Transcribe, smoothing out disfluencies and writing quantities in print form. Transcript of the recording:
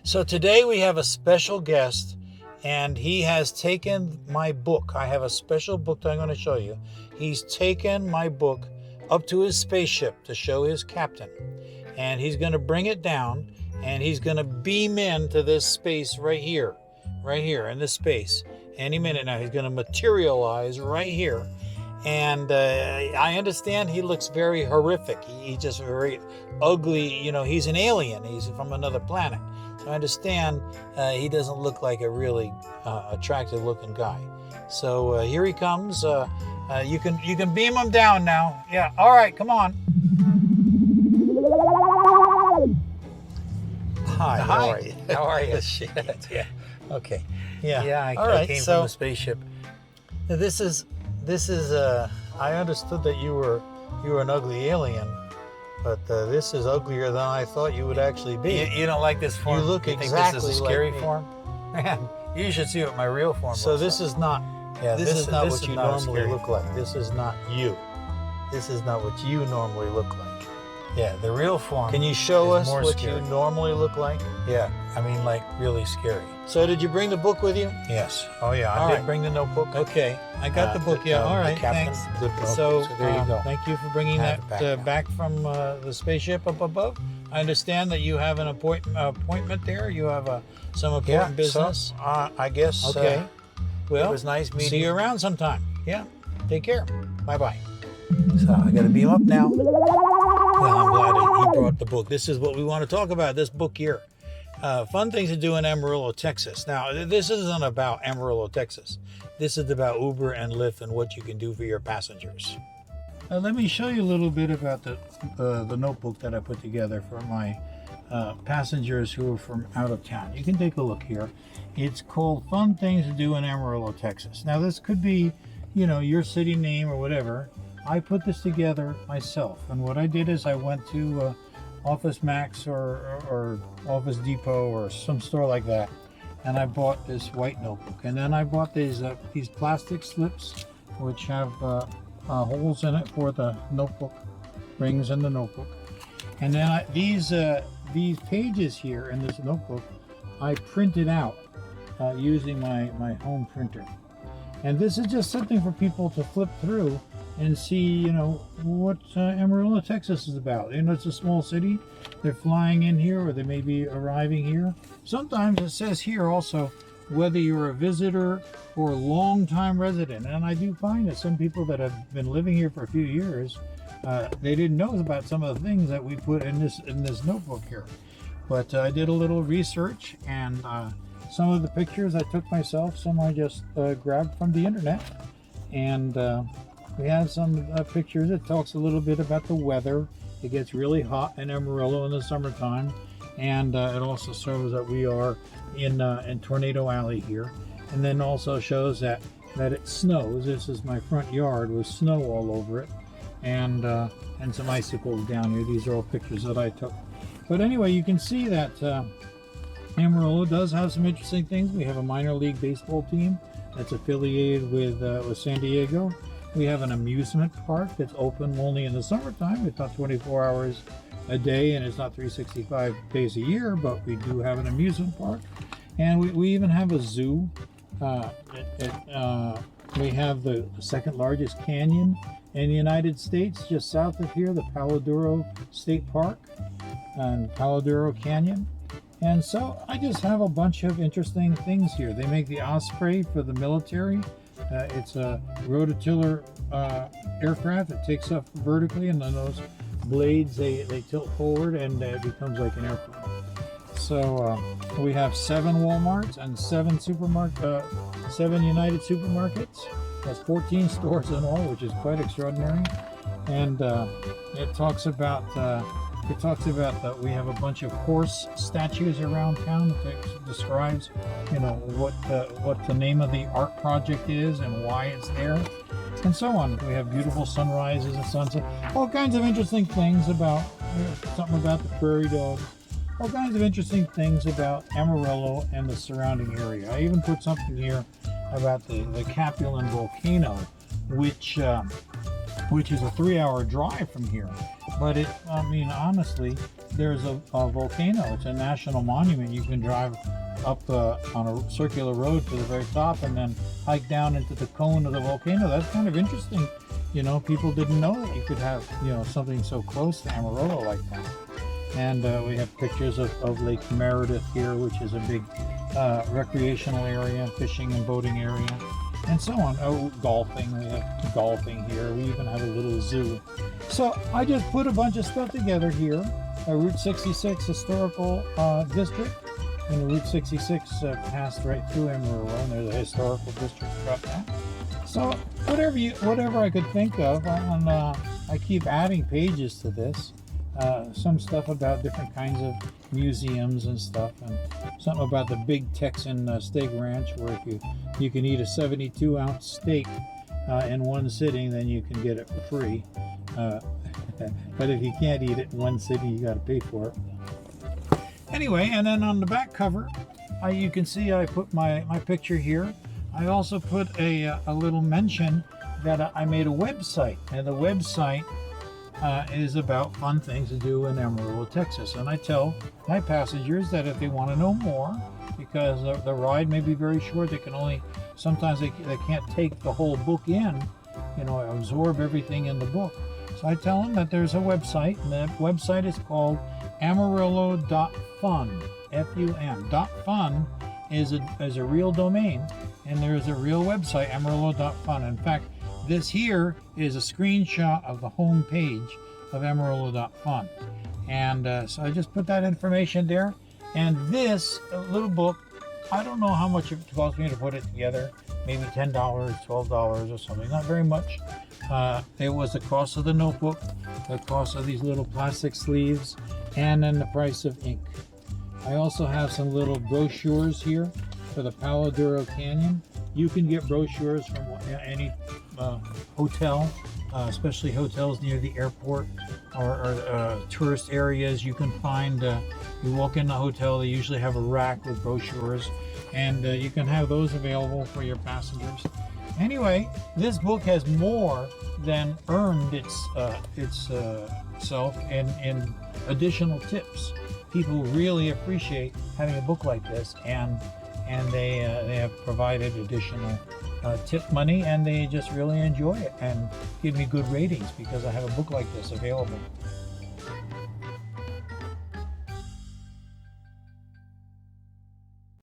So today we have a special guest, and he has taken my book. I have a special book that I'm going to show you. He's taken my book up to his spaceship to show his captain, and he's going to bring it down, and he's going to beam into this space right here in this space. Any minute now, he's going to materialize right here. And I understand he looks very horrific. He's just very ugly. You know, he's an alien. He's from another planet. So I understand he doesn't look like a really attractive looking guy. So here he comes. You can beam him down now. Yeah. All right. Come on. Hi. How are you? How are you? Yeah. Okay. Yeah. Yeah, I came from the spaceship. This is. I understood that you were an ugly alien, but this is uglier than I thought you would actually be. You don't like this form? You look think exactly this is a scary like me. form? Man, you should see what my real form So looks this like. is not. Yeah, this is not what you not a normally scary look like. This is not you. This is not what you normally look like. Yeah, the real form. Can you show is us more what scary. you normally look like? Yeah, I mean, like really scary. So did you bring the book with you? Yes. Oh yeah, All I did right. bring the notebook. Okay, I got the book. Yeah. All the right. captain. Thanks. Good book. So there you go. Thank you for bringing Have that it back back from the spaceship up above. I understand that you have an appointment there. You have some important business. So, I guess. Okay. Well, it was nice meeting. see you around sometime. Yeah. Take care. Bye-bye. So I got to beam up now. Well, I'm glad that he brought the book. This is what we want to talk about, this book here. Fun things to do in Amarillo, Texas. Now, this isn't about Amarillo, Texas. This is about Uber and Lyft and what you can do for your passengers. Let me show you a little bit about the notebook that I put together for my passengers who are from out of town. You can take a look here. It's called Fun Things to Do in Amarillo, Texas. Now, this could be, your city name or whatever. I put this together myself, and what I did is I went to Office Max or Office Depot or some store like that, and I bought this white notebook. And then I bought these plastic slips, which have holes in it for the notebook, rings in the notebook. And then these pages here in this notebook, I printed out using my home printer. And this is just something for people to flip through and see, what Amarillo, Texas is about. It's a small city. They're flying in here, or they may be arriving here. Sometimes it says here also whether you're a visitor or a long-time resident. And I do find that some people that have been living here for a few years, they didn't know about some of the things that we put in this notebook here. But I did a little research, and some of the pictures I took myself, some I just grabbed from the internet. And we have some pictures. It talks a little bit about the weather. It gets really hot in Amarillo in the summertime, and it also shows that we are in Tornado Alley here, and then also shows that it snows. This is my front yard with snow all over it, and some icicles down here. These are all pictures that I took. But anyway, you can see that Amarillo does have some interesting things. We have a minor league baseball team that's affiliated with San Diego. We have an amusement park that's open only in the summertime. It's not 24 hours a day, and it's not 365 days a year, but we do have an amusement park. And we even have a zoo. We have the second largest canyon in the United States, just south of here, the Palo Duro State Park and Palo Duro Canyon. And so I just have a bunch of interesting things here. They make the Osprey for the military. It's a rototiller aircraft. It takes off vertically, and then those blades, they tilt forward, and it becomes like an airplane. So we have 7 Walmarts and 7 United Supermarkets. That's 14 stores in all, which is quite extraordinary. And it talks about that we have a bunch of horse statues around town that describes, what the name of the art project is and why it's there, and so on. We have beautiful sunrises and sunsets, all kinds of interesting things about something about the prairie dogs, all kinds of interesting things about Amarillo and the surrounding area. I even put something here about the Capulan volcano, which which is a 3-hour drive from here. But I mean, honestly, there's a volcano. It's a national monument. You can drive up on a circular road to the very top and then hike down into the cone of the volcano. That's kind of interesting. You know, people didn't know that you could have, you know, something so close to Amarillo like that. And we have pictures of Lake Meredith here, which is a big recreational area, fishing and boating area, and so on. Oh, golfing. We have golfing here. We even have a little zoo. So I just put a bunch of stuff together here. A Route 66 historical district. And the Route 66 passed right through Amarillo, and there's a historical district throughout that. So whatever I could think of, and I keep adding pages to this. Some stuff about different kinds of museums and stuff, and something about the Big Texan Steak Ranch, where if you can eat a 72-ounce steak in one sitting, then you can get it for free. But if you can't eat it in one sitting, you got to pay for it. Anyway, and then on the back cover, you can see I put my picture here. I also put a little mention that I made a website, and the website is about fun things to do in Amarillo, Texas. And I tell my passengers that if they want to know more, because the ride may be very short, sometimes they can't take the whole book in, you know, absorb everything in the book. So I tell them that there's a website, and that website is called Amarillo.fun, F-U-N. .fun is a real domain, and there is a real website, Amarillo.fun. In fact, this here is a screenshot of the home page of Amarillo.fun. And so I just put that information there. And this little book, I don't know how much it cost me to put it together. Maybe $10, $12 or something. Not very much. It was the cost of the notebook, the cost of these little plastic sleeves, and then the price of ink. I also have some little brochures here for the Palo Duro Canyon. You can get brochures from any hotel, especially hotels near the airport or tourist areas. You can find, you walk in the hotel, they usually have a rack with brochures, and you can have those available for your passengers. Anyway, this book has more than earned itself in additional tips. People really appreciate having a book like this, and they have provided additional tip money, and they just really enjoy it and give me good ratings because I have a book like this available.